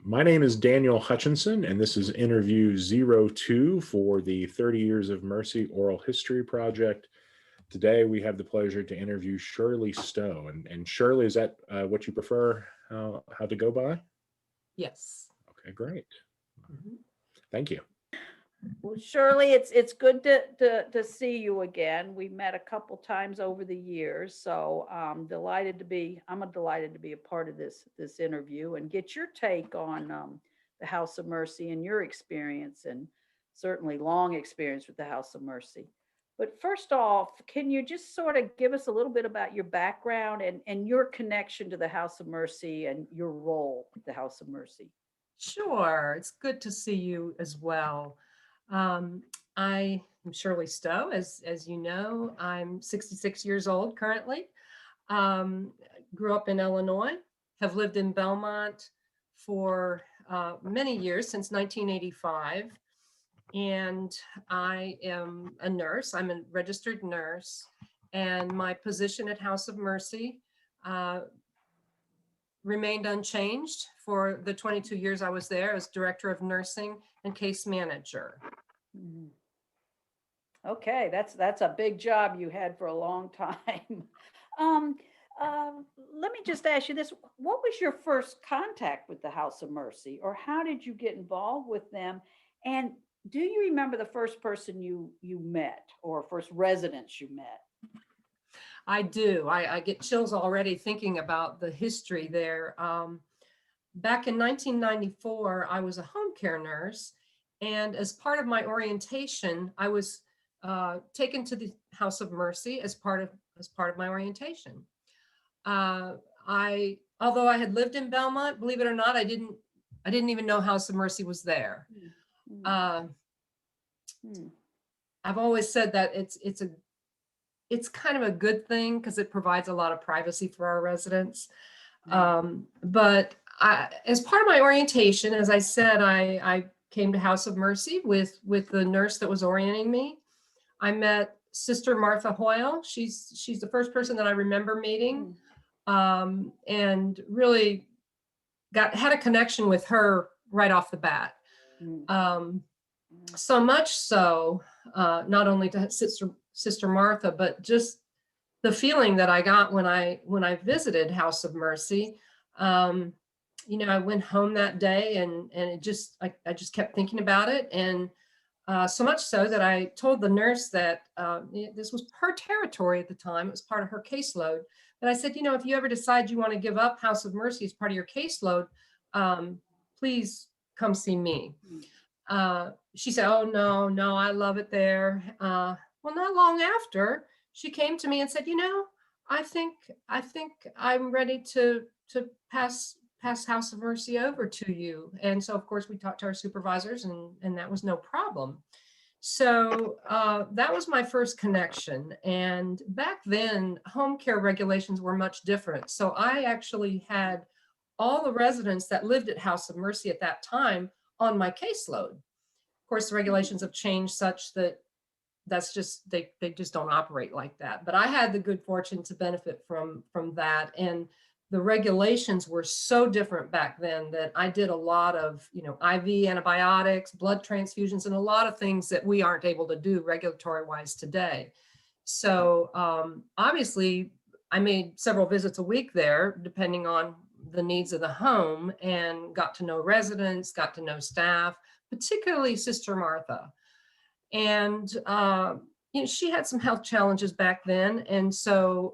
My name is Daniel Hutchinson, and this is interview 02 for the 30 Years of Mercy Oral History Project. Today, we have the pleasure to interview Shirley Stowe. And Shirley, is that what you prefer how to go by? Yes. Okay, great. Thank you. Well, Shirley, it's good to see you again. We met a couple times over the years, so I'm delighted to be a part of this interview and get your take on the House of Mercy and your experience, and certainly long experience with the House of Mercy. But first off, can you just sort of give us a little bit about your background and your connection to the House of Mercy and your role at the House of Mercy? Sure. It's good to see you as well. I am Shirley Stowe. As you know, I'm 66 years old currently. Grew up in Illinois, have lived in Belmont for many years, since 1985. And I am a nurse. I'm a registered nurse. And my position at House of Mercy remained unchanged for the 22 years I was there as Director of Nursing and Case Manager. Okay, that's a big job you had for a long time. Let me just ask you this. What was your first contact with the House of Mercy, or how did you get involved with them? And do you remember the first person you met, or first residents you met? I do. I get chills already thinking about the history there. Back in 1994, I was a home care nurse. And as part of my orientation, I was taken to the House of Mercy as part of my orientation. Although I had lived in Belmont, believe it or not, I didn't even know House of Mercy was there. I've always said that it's kind of a good thing because it provides a lot of privacy for our residents. But as part of my orientation, as I said, I came to House of Mercy with the nurse that was orienting me. I met Sister Martha Hoyle. She's the first person that I remember meeting, and really had a connection with her right off the bat. So much so, not only to Sister Martha, but just the feeling that I got when I visited House of Mercy. I went home that day and I just kept thinking about it. And so much so that I told the nurse that this was her territory at the time. It was part of her caseload. But I said, if you ever decide you want to give up House of Mercy as part of your caseload, please come see me. She said, oh, no, I love it there. Well, not long after, she came to me and said, I think I'm ready to pass House of Mercy over to you. And so, of course, we talked to our supervisors, and that was no problem. So that was my first connection. And back then, home care regulations were much different. So I actually had all the residents that lived at House of Mercy at that time on my caseload. Of course, the regulations have changed such that that's just, they just don't operate like that. But I had the good fortune to benefit from that. And the regulations were so different back then that I did a lot of, IV antibiotics, blood transfusions, and a lot of things that we aren't able to do regulatory wise today. So obviously I made several visits a week there, depending on the needs of the home, and got to know residents, got to know staff, particularly Sister Martha. And, she had some health challenges back then. And so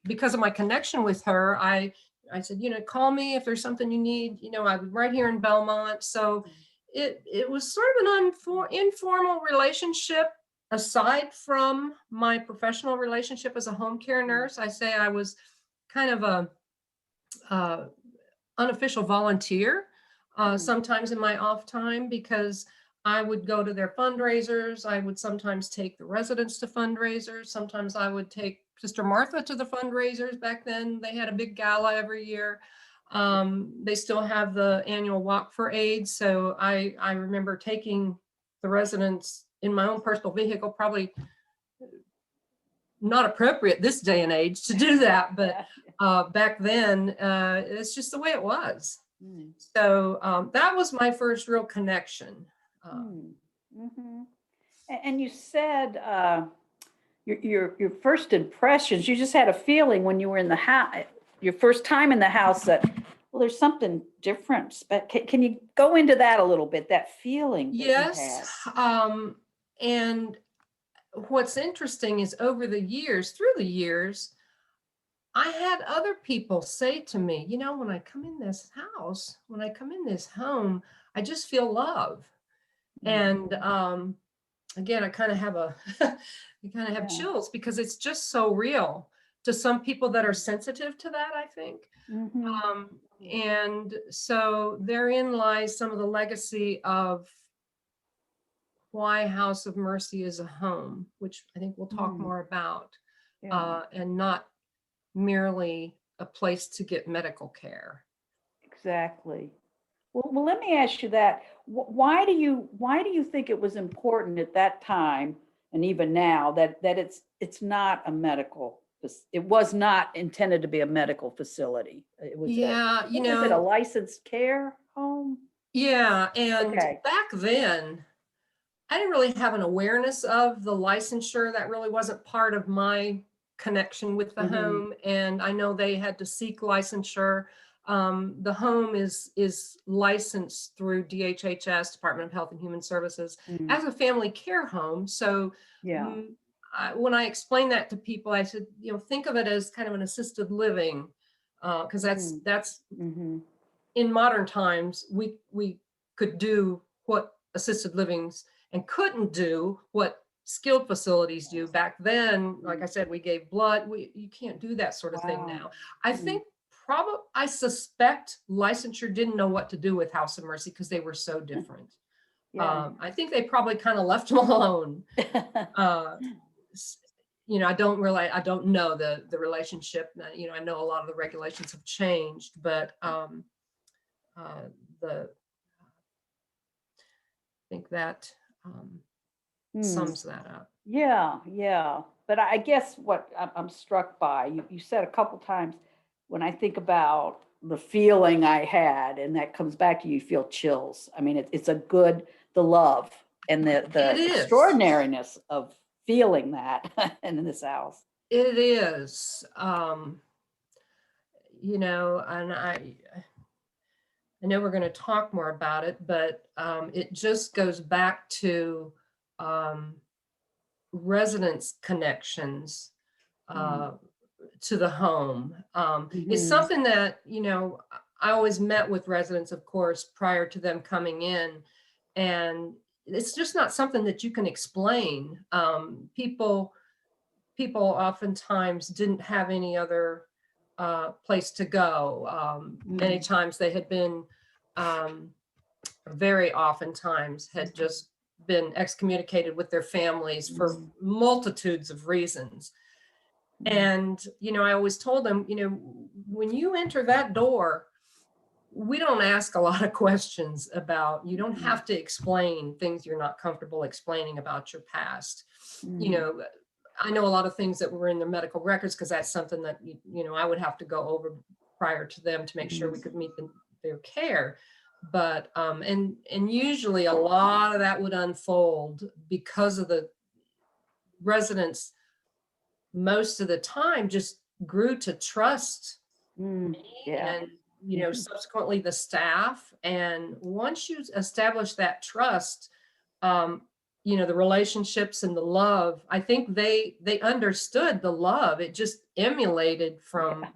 because of my connection with her, I said, call me if there's something you need. I'm right here in Belmont. So it was sort of an informal relationship aside from my professional relationship as a home care nurse. I say I was kind of a unofficial volunteer sometimes in my off time, because I would go to their fundraisers. I would sometimes take the residents to fundraisers. Sometimes I would take Sister Martha to the fundraisers. Back then, they had a big gala every year. They still have the annual Walk for AIDS. So I remember taking the residents in my own personal vehicle, probably not appropriate this day and age to do that. But back then, it's just the way it was. Mm. So that was my first real connection. Mhm. And you said your first impressions, you just had a feeling when you were in the house, your first time in the house, that, well, there's something different. But can you go into that a little bit, that feeling that you Yes. had? And what's interesting is through the years, I had other people say to me, when I come in this house, when I come in this home, I just feel love. And again, I kind of have you kind of have Yeah. chills because it's just so real to some people that are sensitive to that, I think. Mhm. And so therein lies some of the legacy of why House of Mercy is a home, which I think we'll talk more about, Yeah, and not merely a place to get medical care. exactly. Well, let me ask you that. Why do you think it was important at that time and even now that it's not a medical, it was not intended to be a medical facility. It was Yeah, what was it, a licensed care home? yeah. And Okay. back then, I didn't really have an awareness of the licensure. That really wasn't part of my connection with the Mhm. home. And I know they had to seek licensure. The home is licensed through DHHS, Department of Health and Human Services, Mm. as a family care home. So Yeah. when I explain that to people, I said, think of it as kind of an assisted living, because that's Mhm. in modern times, we could do what assisted livings and couldn't do what skilled facilities do. Back then, like I said, we gave blood. You can't do that sort of thing Wow. now. I think I suspect licensure didn't know what to do with House of Mercy because they were so different. Yeah. I think they probably kind of left them alone. Uh, I don't know the relationship. I know a lot of the regulations have changed, but I think that Hmm. sums that up. Yeah, yeah. But I guess what I'm struck by, you said a couple times, when I think about the feeling I had, and that comes back to you feel chills. I mean, it's the love and It the is. extraordinariness of feeling that in this house. It is. And I know we're going to talk more about it, but it just goes back to um, residents' connections uh, to the home. It's Mhm. something that, I always met with residents, of course, prior to them coming in. And it's just not something that you can explain. People oftentimes didn't have any other place to go. Many times they had been, very oftentimes had just been excommunicated with their families for multitudes of reasons. And, I always told them, when you enter that door, we don't ask a lot of questions you don't have to explain things you're not comfortable explaining about your past. I know a lot of things that were in their medical records because that's something that, I would have to go over prior to them to make sure we could meet their care. But, and usually a lot of that would unfold because of the residents most of the time just grew to trust Yeah. and subsequently the staff. And once you establish that trust, the relationships and the love, I think they understood the love. It just emulated from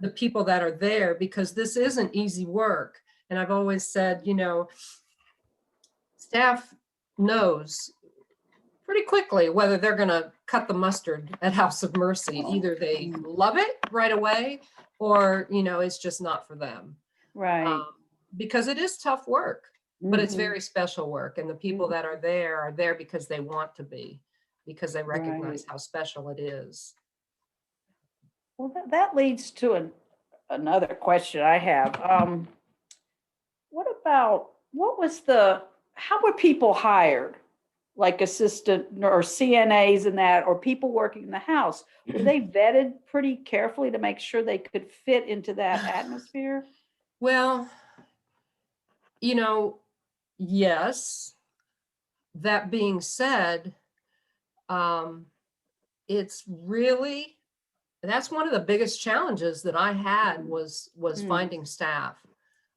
the people that are there, because this isn't easy work. And I've always said, staff knows pretty quickly whether they're going to cut the mustard at House of Mercy. Either they love it right away, or it's just not for them. Right. Because it is tough work, but it's Mhm. very special work. And the people that are there because they want to be, because they recognize how special it is. Well, that leads to another question I have. How were people hired? Like assistant or CNAs and that, or people working in the house? Were they vetted pretty carefully to make sure they could fit into that atmosphere? Well, You know, yes. That being said, um, it's really, that's one of the biggest challenges that I had was Mm, finding staff.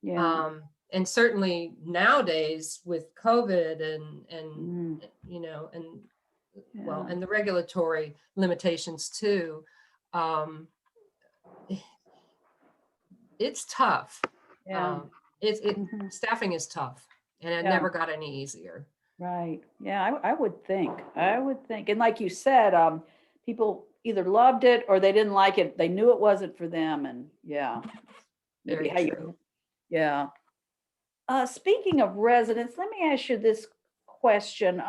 yeah. And certainly nowadays with COVID and Mm, you know, and well, yeah. and the regulatory limitations too, um, it's tough. Yeah. Um, it Mhm. staffing is tough, and it Yeah. never got any easier. Right. Yeah, I would think. I would think. And like you said, people either loved it or they didn't like it. They knew it wasn't for them. And yeah, maybe Very how you, true. yeah. Speaking of residents, let me ask you this question.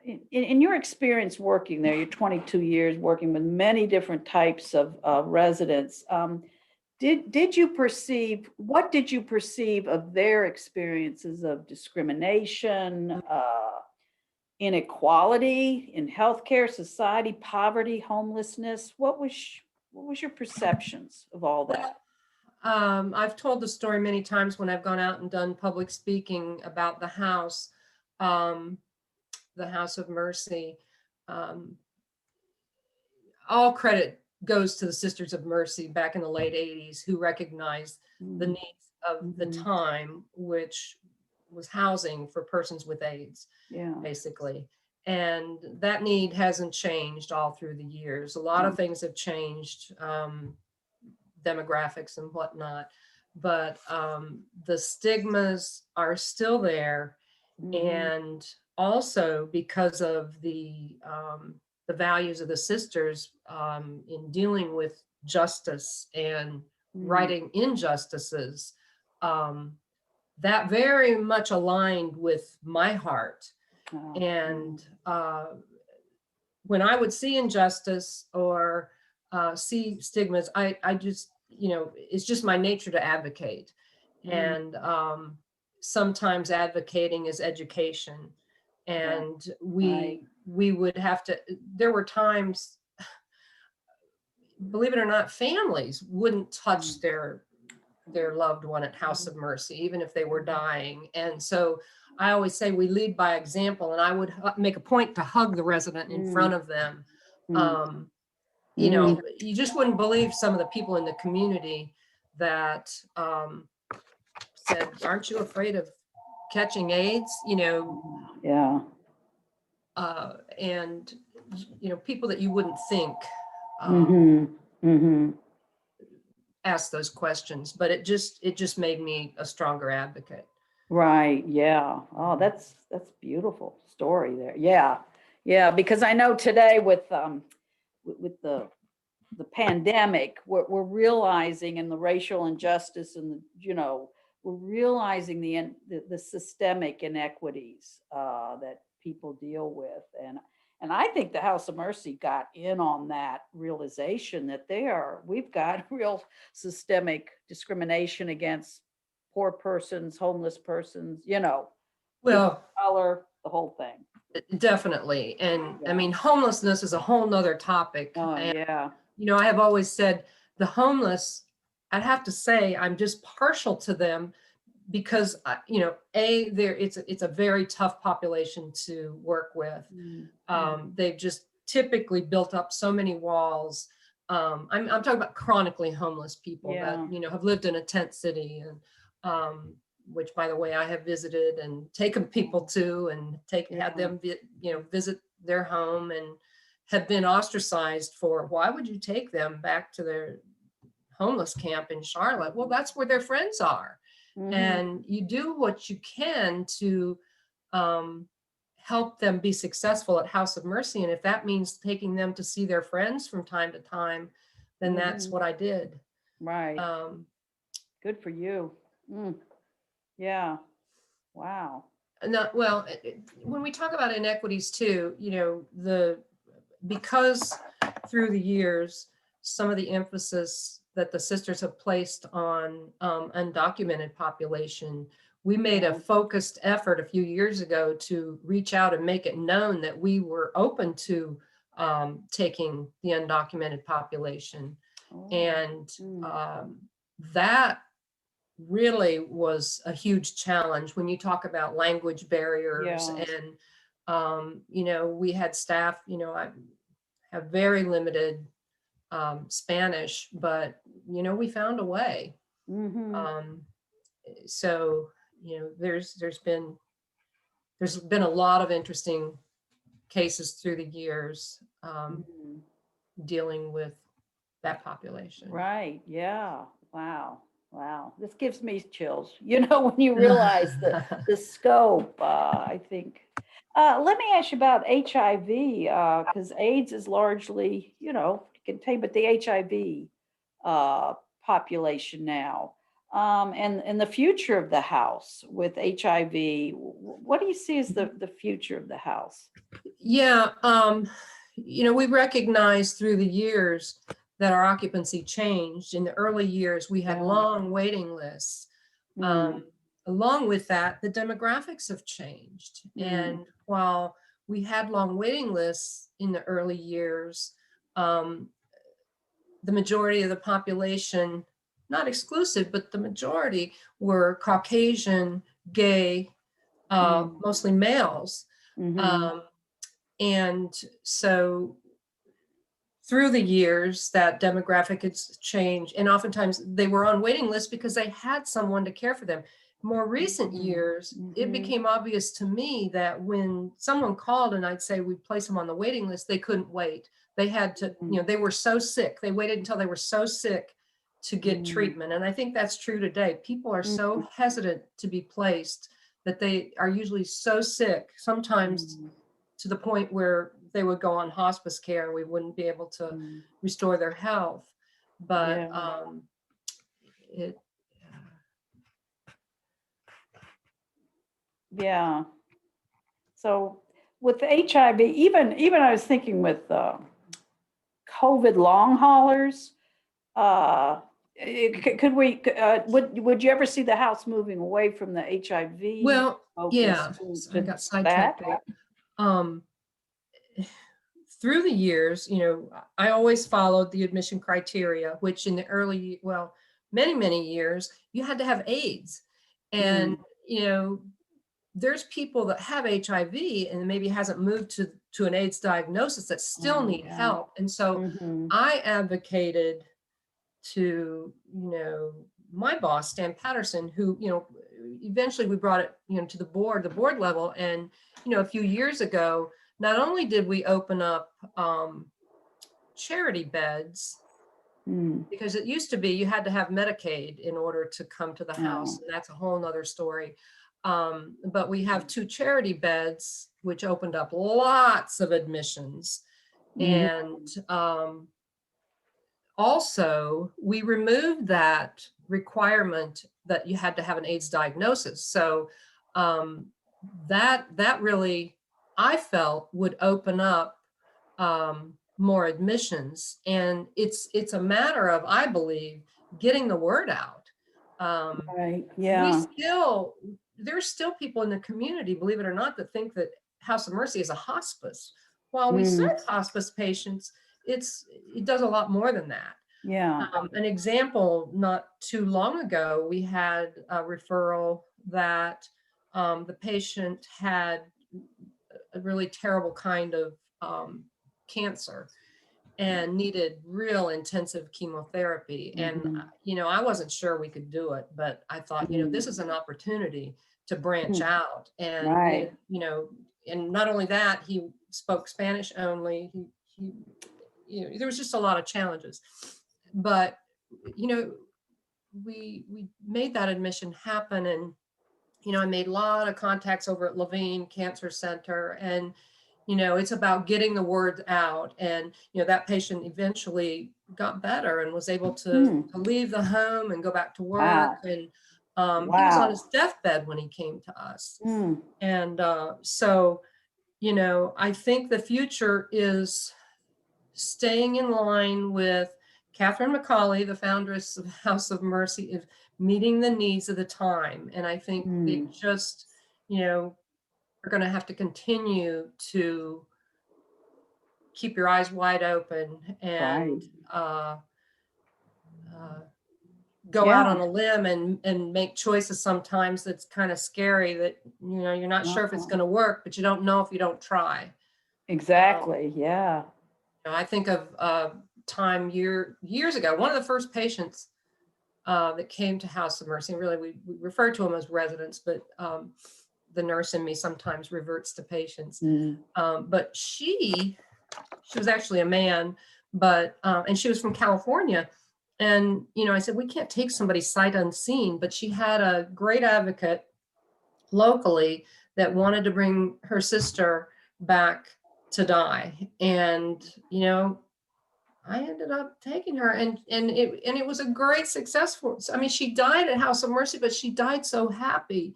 In your experience working there, you're 22 years working with many different types of residents. Did you perceive, what did you perceive of their experiences of discrimination, inequality in healthcare, society, poverty, homelessness? What was your perceptions of all that? Well, I've told the story many times when I've gone out and done public speaking about um, the House of Mercy. Um, all credit goes to the Sisters of Mercy back in the late 80s who recognized the Mm, needs of the mhm. time, which was housing for persons with AIDS, Yeah. basically. And that need hasn't changed all through the years. A lot of Mm, things have changed, demographics and whatnot, but the stigmas are still there. mhm, And also because of the values of the sisters in dealing with justice and mm. righting injustices, um, that very much aligned with my heart. Oh, mhm, And when I would see injustice or see stigmas, I just, you know, it's just my nature to advocate. mm. And sometimes advocating is education. Yeah, And right. we would have to, there were times, believe it or not, families wouldn't touch Mm, their loved one at House mm, of Mercy, even if they were mm, dying. And so I always say we lead by example, and I would make a point to hug the resident in mm, front of them. mm, Um, you mm. know, you just wouldn't believe some of the people in the community that said, "Aren't you afraid of catching AIDS?" You know, Yeah. and you know, people that you wouldn't think Mm-hmm. Mm-hmm. ask those questions, but it just made me a stronger advocate. Right. Yeah. Oh, that's beautiful story there. Yeah. Yeah. Because I know today with the pandemic, we're realizing in the racial injustice and we're realizing the systemic inequities that people deal with, and I think the House of Mercy got in on that realization that we've got real systemic discrimination against poor persons, homeless persons, people Well, of color, the whole thing. definitely. And I Yeah. mean, homelessness is a whole nother topic. Oh And, yeah. you know, I have always said the homeless, I'd have to say I'm just partial to them because, you know, it's a very tough population to work with. Mm, They've just typically built up so many walls. I'm talking about chronically homeless people that, yeah. you know, have lived in a tent city and, which by the way, I have visited and taken people to and had Yeah. them, you know, visit their home and have been ostracized for, why would you take them back to their homeless camp in Charlotte? Well, that's where their friends are. Mm-hmm. And you do what you can to um, help them be successful at House of Mercy. And if that means taking them to see their friends from time to time, then that's Mm-hmm. what I did. Right. Um, Good for you. Mm, yeah. Wow. not, well, when we talk about inequities too, you know, because through the years, some of the emphasis that the sisters have placed on undocumented population, we made a Yeah. focused effort a few years ago to reach out and make it known that we were open to taking the undocumented population. Oh. And Mm, that really was a huge challenge when you talk about language barriers. Yeah. And, we had staff, I have very limited Spanish, but, we found a way. Mm-hmm. So, there's been a lot of interesting cases through the years Mm-hmm. dealing with that population. Right. Yeah. Wow. Wow. This gives me chills, when you realize the scope, I think. Let me ask you about HIV, because AIDS is largely, contained, but the HIV population now, and the future of the house with HIV. What do you see as the future of the house? Yeah, we recognize through the years that our occupancy changed. In the early years, we had Yeah. long waiting lists. Mm, Along with that, the demographics have changed. And while we had long waiting lists in the early years, the majority of the population, not exclusive, but the majority were Caucasian, gay, mostly males. mhm, And so through the years, that demographic has changed. And oftentimes they were on waiting lists because they had someone to care for them. More recent years, it mhm, became obvious to me that when someone called and I'd say we'd place them on the waiting list, they couldn't wait. They had to, they were so sick. They waited until they were so sick to get treatment. And I think that's true today. People are so hesitant to be placed that they are usually so sick, sometimes to the point where they would go on hospice care and we wouldn't be able to restore their health. But yeah, it yeah. So with the HIV, even I was thinking with COVID long haulers, could we, would you ever see the house moving away from the HIV well, yeah, focus so I to got that? sidetracked there. Through the years, I always followed the admission criteria, which in the early, well, many years, you had to have AIDS. And, there's people that have HIV and maybe hasn't moved to an AIDS diagnosis that still need Yeah. help. And so I advocated to, my boss, Stan Patterson, who, eventually we brought it, to the board level. And, a few years ago, not only did we open up charity beds, because it used to be you had to have Medicaid in order to come to the house. And that's a whole nother story. But we have 2 charity beds, which opened up lots of admissions. And also, we removed that requirement that you had to have an AIDS diagnosis. So that really, I felt, would open up more admissions. And it's a matter of, I believe, getting the word out. Right. We Yeah. still, there's still people in the community, believe it or not, that think that House of Mercy is a hospice. While we serve hospice patients, it does a lot more than that. Yeah. An example, not too long ago, we had a referral that the patient had a really terrible kind of cancer and needed real intensive chemotherapy. And, I wasn't sure we could do it, but I thought, this is an opportunity to branch out. And, Right. and not only that, he spoke Spanish only. He there was just a lot of challenges. But, we made that admission happen. And, I made a lot of contacts over at Levine Cancer Center. And, it's about getting the word out. And, that patient eventually got better and was able to leave the home and go back to work. Wow. And he was on his deathbed when he came to us. And so, I think the future is staying in line with Catherine McCauley, the foundress of House of Mercy, is meeting the needs of the time. And I think they just, are going to have to continue to keep your eyes wide open and go out Yeah. on a limb and make choices sometimes that's kind of scary, that, you're not sure if it's Uh-huh. going to work, but you don't know if you don't try. Exactly. Yeah. I think of time years ago, one of the first patients that came to House of Mercy, and really we refer to them as residents, but the nurse in me sometimes reverts to patients. Mm. But she was actually a man, but and she was from California. And I said, we can't take somebody sight unseen, but she had a great advocate locally that wanted to bring her sister back to die. And I ended up taking her, and it was a great success for us. I mean, she died at House of Mercy, but she died so happy.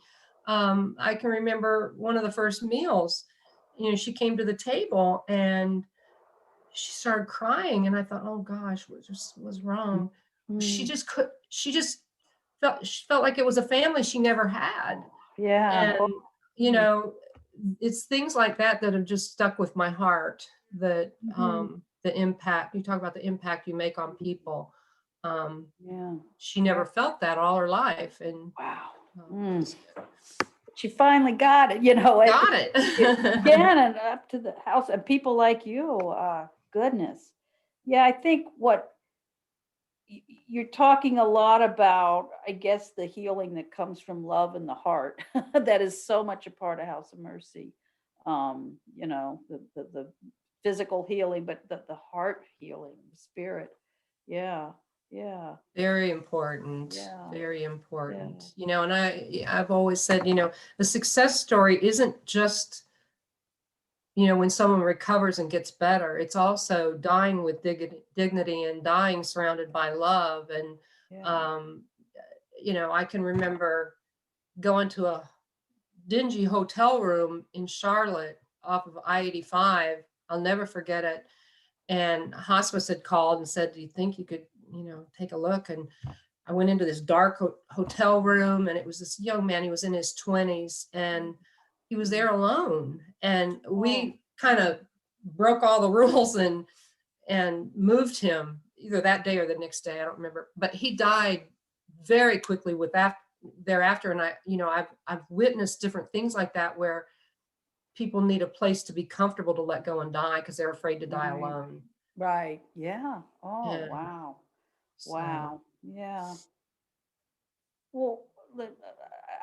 I can remember one of the first meals, she came to the table and she started crying, and I thought, oh gosh, what just was wrong? She Mm. just felt like it was a family she never had. Yeah. And, Oh, it's things like that that have just stuck with my heart, that mhm. the impact, you talk about the impact you make on people. Yeah. She never felt that all her life. And Wow. um, She finally got it, got again, it. and up to the house, and people like you, goodness. Yeah, I think what you're talking a lot about, I guess, the healing that comes from love in the heart, that is so much a part of House of Mercy. The physical healing, but the heart healing, the spirit. Yeah, yeah, Very important, yeah, very yeah. important. And I've always said, the success story isn't just, when someone recovers and gets better. It's also dying with dignity and dying surrounded by love. And, Yeah. um, I can remember going to a dingy hotel room in Charlotte off of I-85. I'll never forget it. And hospice had called and said, do you think you could, take a look? And I went into this dark hotel room, and it was this young man. He was in his 20s, and he was there alone. And Oh, we kind of broke all the rules and moved him either that day or the next day. I don't remember, but he died very quickly with that thereafter. And I've witnessed different things like that, where people need a place to be comfortable to let go and die because they're afraid to die right, alone. right. Yeah. Oh, And wow. so Wow. Yeah. Well,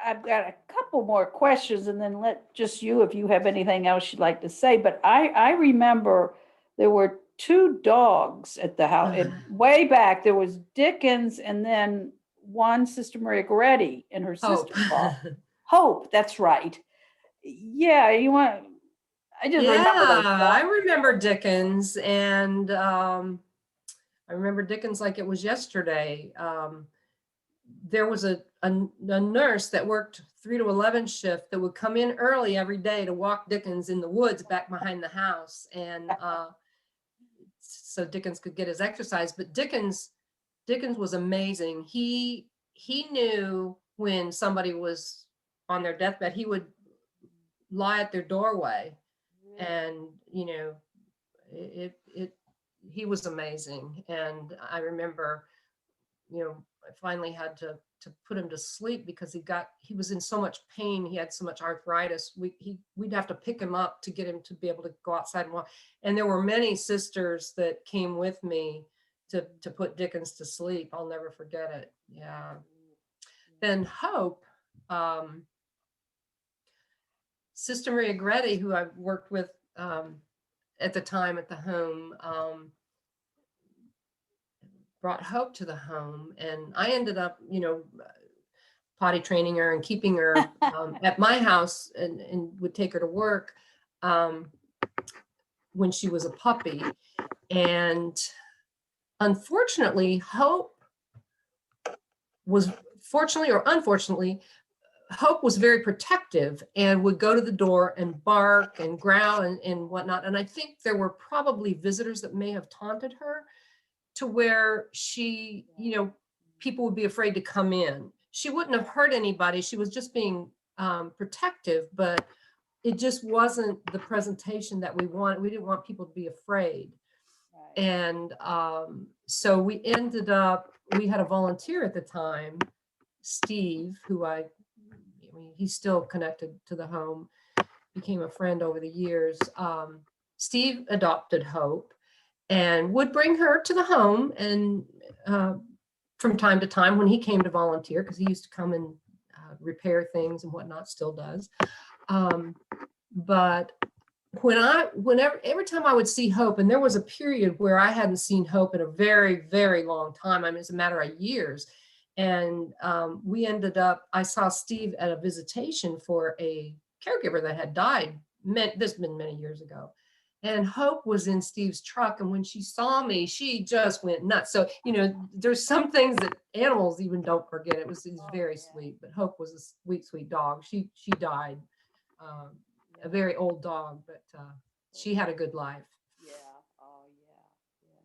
I've got a couple more questions, and then let just you, if you have anything else you'd like to say. But I remember there were two dogs at the house. Way back, there was Dickens, and then one Sister Maria Goretti and her hope. sister-in-law. Hope, that's right. Yeah, I just remember Yeah, those I dogs. remember Dickens, and I remember Dickens like it was yesterday. There was a nurse that worked 3 to 11 shift that would come in early every day to walk Dickens in the woods back behind the house, and so Dickens could get his exercise. But Dickens was amazing. He knew when somebody was on their deathbed. He would lie at their doorway, and it he was amazing. And I remember, I finally had to put him to sleep because he was in so much pain. He had so much arthritis. We'd have to pick him up to get him to be able to go outside and walk. And there were many sisters that came with me to put Dickens to sleep. I'll never forget it. Yeah. Then Hope, Sister Maria Gretti, who I worked with at the time at the home, brought Hope to the home. And I ended up, potty training her and keeping her at my house, and would take her to work when she was a puppy. And unfortunately, Hope was, fortunately or unfortunately, Hope was very protective and would go to the door and bark and growl and whatnot. And I think there were probably visitors that may have taunted her, to where she, people would be afraid to come in. She wouldn't have hurt anybody. She was just being protective, but it just wasn't the presentation that we wanted. We didn't want people to be afraid. Right. And so we ended up, we had a volunteer at the time, Steve, who I mean, he's still connected to the home, became a friend over the years. Steve adopted Hope and would bring her to the home, and from time to time when he came to volunteer, because he used to come and repair things and whatnot, still does. But every time I would see Hope, and there was a period where I hadn't seen Hope in a very, very long time. I mean, it's a matter of years. And we ended up, I saw Steve at a visitation for a caregiver that had died. This has been many years ago. And Hope was in Steve's truck. And when she saw me, she just went nuts. So, there's some things that animals even don't forget. It was very sweet, but Hope was a sweet, sweet dog. She died. A very old dog, but she had a good life. Yeah. Oh, yeah. Yeah.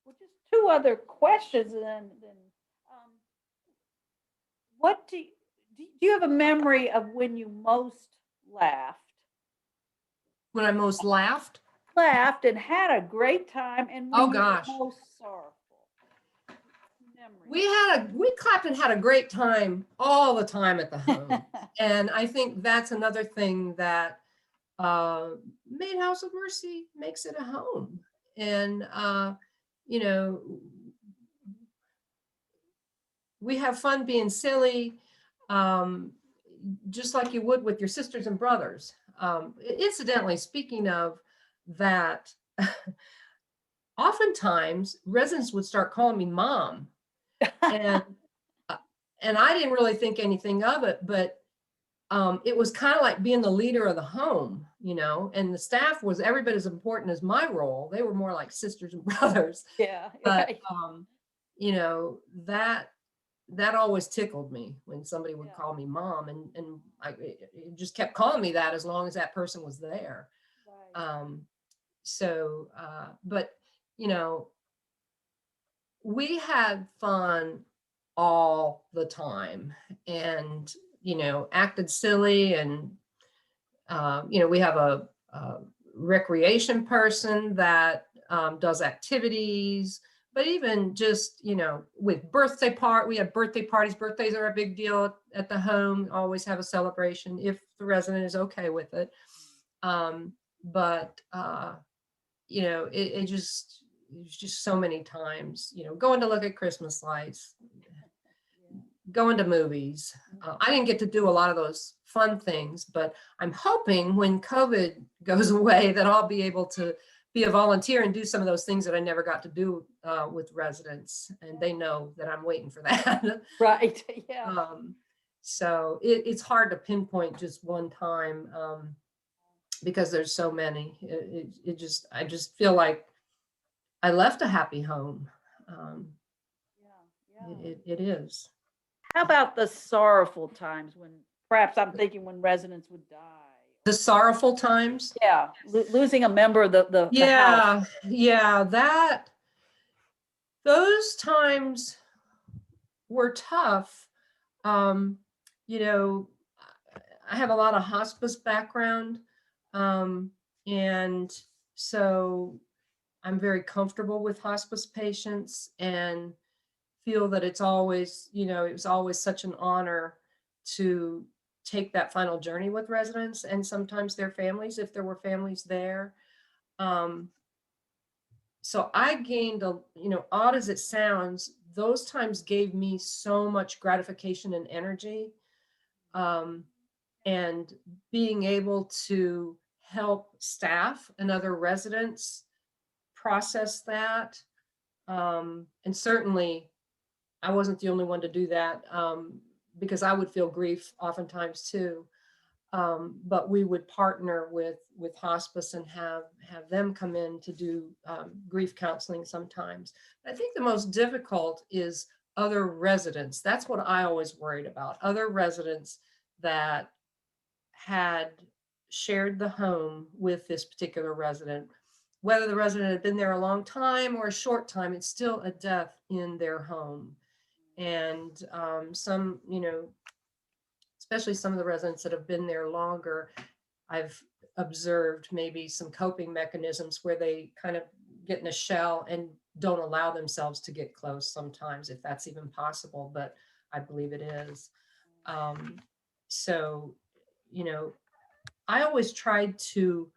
Well, just two other questions, and then what do you have a memory of when you most laughed? When I most laughed? Laughed and had a great time, and when Oh you were gosh. most sorrowful? We clapped and had a great time all the time at the home. And I think that's another thing that made House of Mercy makes it a home. And we have fun being silly, just like you would with your sisters and brothers. Incidentally, speaking of that, oftentimes residents would start calling me mom, and I didn't really think anything of it, but it was kind of like being the leader of the home, and the staff was every bit as important as my role. They were more like sisters and brothers. Yeah. But Right. that always tickled me when somebody would call me mom, and it just kept calling me that as long as that person was there. Right. But we had fun all the time, and acted silly, and we have a recreation person that does activities, but even just with we have birthday parties. Birthdays are a big deal at the home. Always have a celebration if the resident is okay with it. But it was just so many times, going to look at Christmas lights, going to movies. I didn't get to do a lot of those fun things, but I'm hoping when COVID goes away that I'll be able to be a volunteer and do some of those things that I never got to do with residents, and they know that I'm waiting for that. Right. Yeah. So it's hard to pinpoint just one time, because there's so many. I just feel like I left a happy home. Yeah. It is. How about the sorrowful times when perhaps I'm thinking when residents would die? The sorrowful times. Yeah, losing a member of the house. Yeah, those times were tough. Um, I have a lot of hospice background, and so I'm very comfortable with hospice patients, and feel that it was always such an honor to take that final journey with residents, and sometimes their families, if there were families there. So I gained odd as it sounds, those times gave me so much gratification and energy. And being able to help staff and other residents process that. And certainly I wasn't the only one to do that, because I would feel grief oftentimes too. But we would partner with hospice and have them come in to do grief counseling sometimes. I think the most difficult is other residents. That's what I always worried about. Other residents that had shared the home with this particular resident. Whether the resident had been there a long time or a short time, it's still a death in their home. And some, especially some of the residents that have been there longer, I've observed maybe some coping mechanisms where they kind of get in a shell and don't allow themselves to get close sometimes, if that's even possible, but I believe it is. So, you know, I always tried to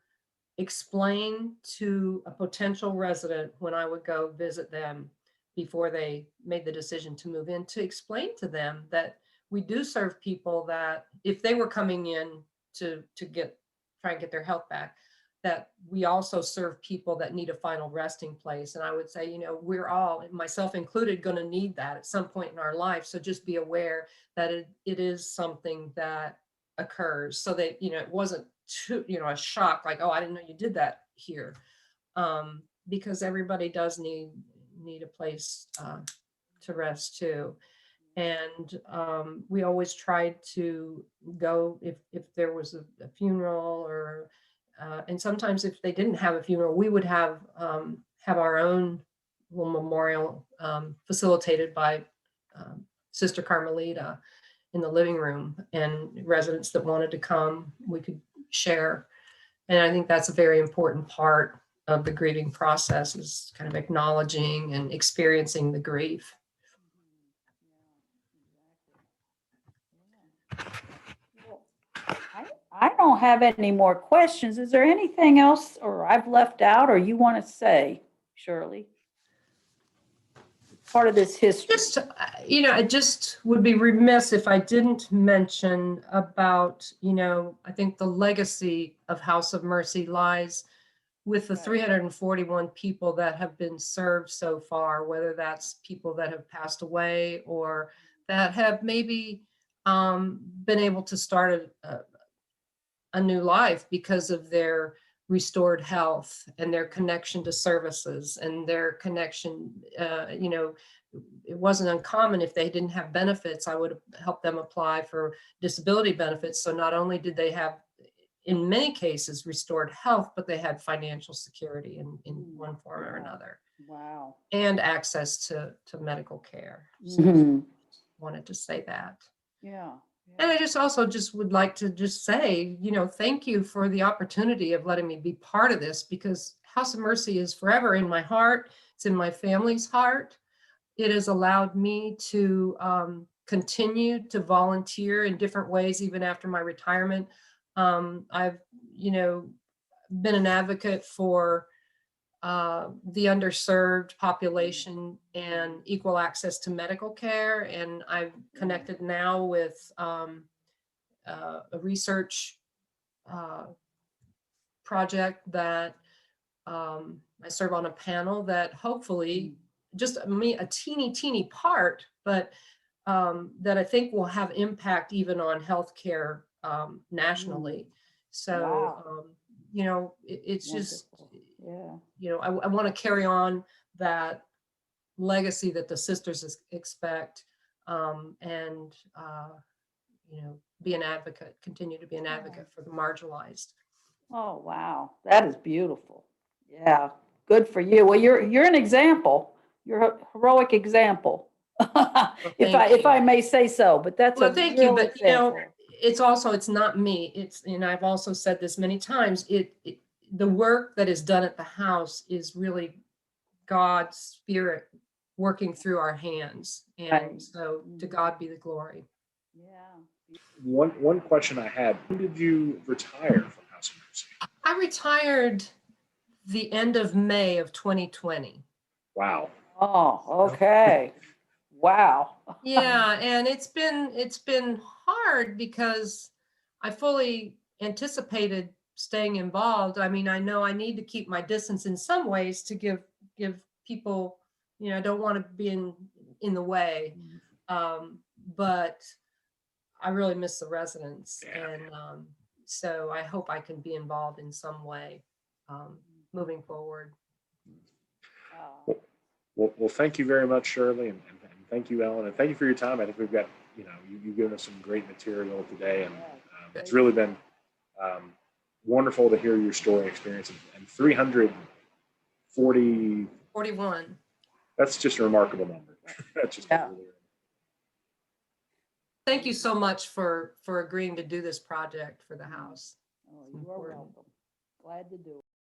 explain to a potential resident when I would go visit them before they made the decision to move in, to explain to them that we do serve people that if they were coming in to try and get their health back, that we also serve people that need a final resting place. And I would say, you know, we're all, myself included, going to need that at some point in our life. So just be aware that it is something that occurs, so that, you know, it wasn't too, you know, a shock, like, oh, I didn't know you did that here. Because everybody does need a place to rest too. And we always tried to go if there was a funeral, or and sometimes if they didn't have a funeral, we would have our own little memorial facilitated by Sister Carmelita in the living room, and residents that wanted to come, we could share. And I think that's a very important part of the grieving process, is kind of acknowledging and experiencing the grief. I don't have any more questions. Is there anything else or I've left out or you want to say, Shirley? Part of this history. Just, you know, I just would be remiss if I didn't mention about, you know, I think the legacy of House of Mercy lies with the 341 people that have been served so far, whether that's people that have passed away or that have maybe been able to start a new life because of their restored health and their connection to services and their connection. You know, it wasn't uncommon if they didn't have benefits, I would help them apply for disability benefits. So not only did they have, in many cases, restored health, but they had financial security in one form or another. Wow. And access to medical care. So wanted to say that. Yeah. And I just also just would like to just say, you know, thank you for the opportunity of letting me be part of this, because House of Mercy is forever in my heart. It's in my family's heart. It has allowed me to continue to volunteer in different ways, even after my retirement. I've, you know, been an advocate for the underserved population and equal access to medical care. And I've connected now with a research project that I serve on a panel that hopefully, just me, a teeny part, but that I think will have impact even on healthcare nationally. So, Wow. you know, it's just, yeah. You know, I want to carry on that legacy that the sisters expect, and, you know, be an advocate, continue to be an advocate for the marginalized. Oh, wow. That is beautiful. Yeah. Good for you. Well, you're an example. You're a heroic example. If I may say so, but that's Well, a thank you, real but you know, example. it's not me. It's, and I've also said this many times, the work that is done at the house is really God's spirit working through our hands. And Right. so to God be the glory. Yeah. One question I had: when did you retire from House of Mercy? I retired the end of May of 2020. Wow. Oh, okay. Wow. Yeah, and it's been hard because I fully anticipated staying involved. I mean, I know I need to keep my distance in some ways to give people, you know, I don't want to be in the way. But I really miss the residents. Yeah. And so I hope I can be involved in some way moving forward. Well, thank you very much, Shirley, and thank you, Ellen, and thank you for your time. I think we've got, you know, you've given us some great material today, and it's really been wonderful to hear your story and experience. And 341. That's just a remarkable number. That's just really. Thank you so much for agreeing to do this project for the house. Oh, you are welcome. Glad to do it.